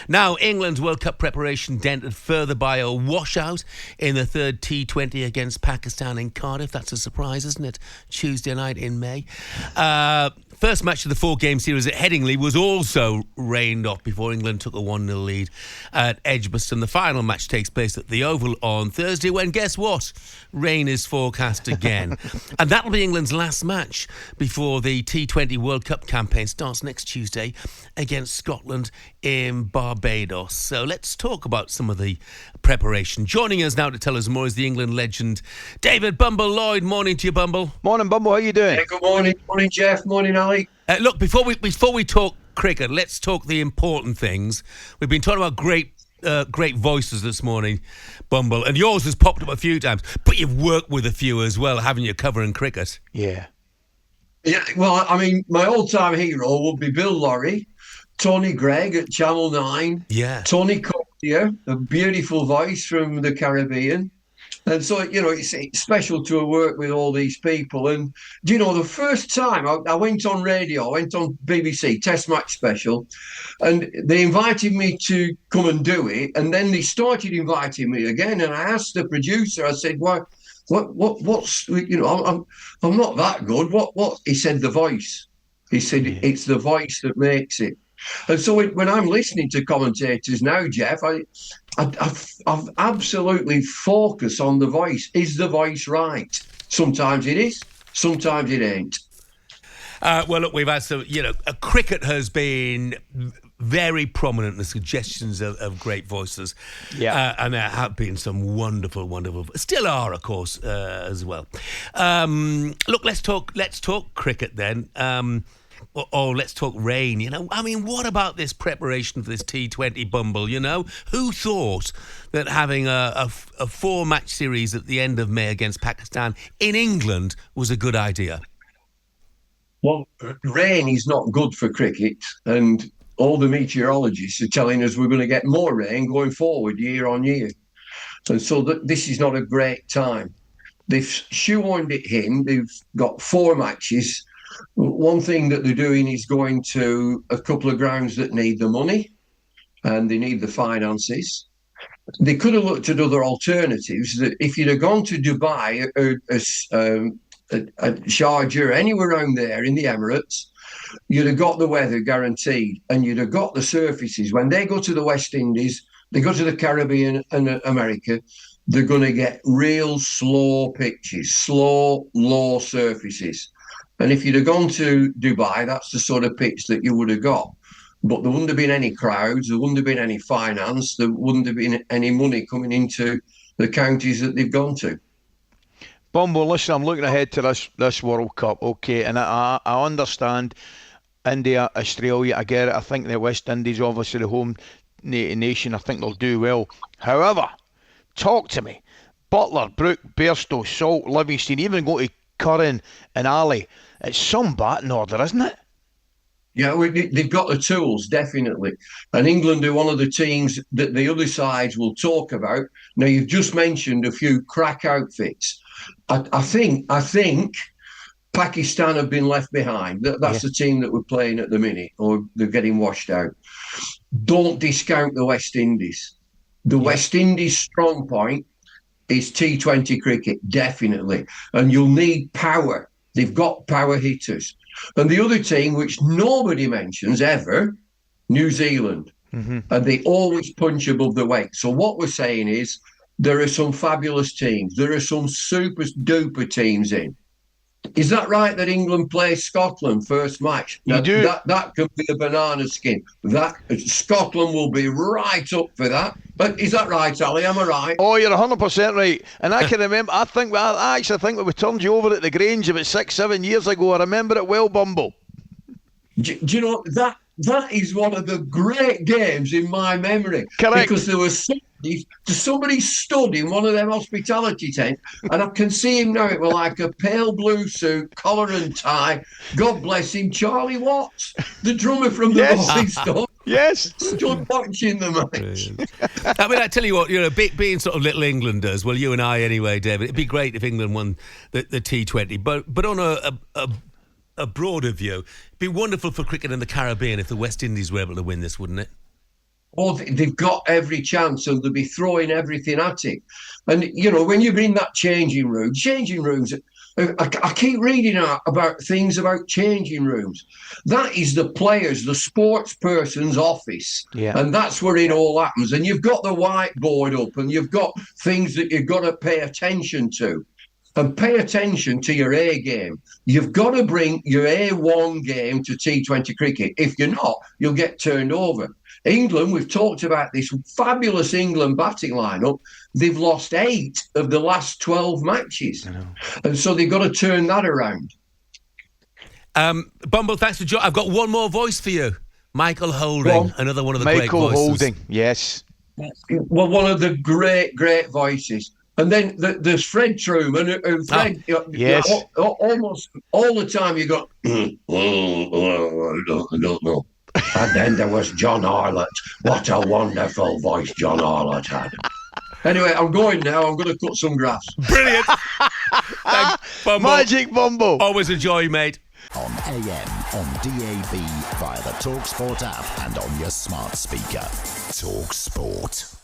Now, England's World Cup preparation dented further by a washout in the third T20 against Pakistan in Cardiff. That's a surprise, isn't it? Tuesday night in May. First match of the four-game series at Headingley was also rained off before England took a 1-0 lead at Edgbaston. The final match takes place at the Oval on Thursday when, guess what? Rain is forecast again. And that'll be England's last match before the T20 World Cup campaign starts next Tuesday against Scotland in Barbados. So let's talk about some of the preparation. Joining us now to tell us more is the England legend, David Bumble Lloyd. Morning to you, Bumble. Morning, Bumble. How you doing? Hey, good morning. Morning, Jeff. Morning, Ali. Look, before we talk cricket, let's talk the important things. We've been talking about great voices this morning, Bumble, and yours has popped up a few times, but you've worked with a few as well, haven't you, covering cricket? Yeah. Yeah, well, I mean, my all-time hero would be Bill Lorry, Tony Gregg at Channel 9, Tony Cordier, a beautiful voice from the Caribbean. And so, it's special to work with all these people. And, the first time I went on radio, I went on BBC Test Match Special, and they invited me to come and do it. And then they started inviting me again. And I asked the producer, I said, what's, I'm not that good. What? He said, the voice. He said, it's the voice that makes it. And so when I'm listening to commentators now, Jeff, I've absolutely focused on the voice. Is the voice right? Sometimes it is, sometimes it ain't. Well, look, we've had some, cricket has been very prominent in the suggestions of great voices. Yeah. And there have been some wonderful, still are, of course, as well. Look, let's talk cricket then. Let's talk rain. What about this preparation for this T20, Bumble? Who thought that having a four-match series at the end of May against Pakistan in England was a good idea? Well, rain is not good for cricket, and all the meteorologists are telling us we're going to get more rain going forward year on year. And so this is not a great time. They've shoehorned it in. They've got four matches. One thing that they're doing is going to a couple of grounds that need the money and they need the finances. They could have looked at other alternatives. That if you'd have gone to Dubai, Sharjah, anywhere around there in the Emirates, you'd have got the weather guaranteed and you'd have got the surfaces. When they go to the West Indies, they go to the Caribbean and America, they're going to get real slow pitches, slow, low surfaces. And if you'd have gone to Dubai, that's the sort of pitch that you would have got. But there wouldn't have been any crowds, there wouldn't have been any finance, there wouldn't have been any money coming into the counties that they've gone to. Bumble, listen, I'm looking ahead to this World Cup, okay, and I understand India, Australia, I get it. I think the West Indies, obviously the home nation, I think they'll do well. However, talk to me. Butler, Brook, Bairstow, Salt, Livingston, even go to Curran and Ali. It's some batting order, isn't it? Yeah, they've got the tools, definitely. And England are one of the teams that the other sides will talk about. Now, you've just mentioned a few crack outfits. I think Pakistan have been left behind. That's the team that we're playing at the minute, or they're getting washed out. Don't discount the West Indies. The West Indies' strong point is T20 cricket, definitely. And you'll need power. They've got power hitters. And the other team, which nobody mentions ever, New Zealand. Mm-hmm. And they always punch above the weight. So what we're saying is there are some fabulous teams. There are some super duper teams in. Is that right that England plays Scotland first match? You do. That could be a banana skin. That Scotland will be right up for that. But is that right, Ali? Am I right? Oh, you're 100% right. And I can remember, I actually think we turned you over at the Grange about 6-7 years ago. I remember it well, Bumble. Do you know, that is one of the great games in my memory. Correct. Because there was somebody stood in one of them hospitality tents, and I can see him now. It was like a pale blue suit, collar and tie. God bless him, Charlie Watts, the drummer from the Rolling Stones. Yes. Stood watching the match. I mean, I tell you what, being sort of little Englanders, well, you and I anyway, David, it'd be great if England won the T20, but on a broader view, it'd be wonderful for cricket in the Caribbean if the West Indies were able to win this, wouldn't it? Oh, they've got every chance and they'll be throwing everything at it. And, you know, when you're in that changing rooms, I keep reading about things about changing rooms. That is the players, the sports person's office. Yeah. And that's where it all happens. And you've got the whiteboard up and you've got things that you've got to pay attention to. And pay attention to your A game. You've got to bring your A1 game to T20 cricket. If you're not, you'll get turned over. England, we've talked about this fabulous England batting lineup. They've lost 8 of the last 12 matches. And so they've got to turn that around. Bumble, thanks for joining. I've got one more voice for you. Michael Holding, another one of the great voices. Michael Holding, yes. Well, one of the great voices. And then there's Fred Truman, and Fred, yes. Almost all the time you got, I don't know. And then there was John Arlott. What a wonderful voice John Arlott had. Anyway, I'm going now. I'm going to cut some grass. Brilliant. Thanks, Bumble. Magic Bumble. Always a joy, mate. On AM, on DAB, via the talkSPORT app and on your smart speaker. talkSPORT.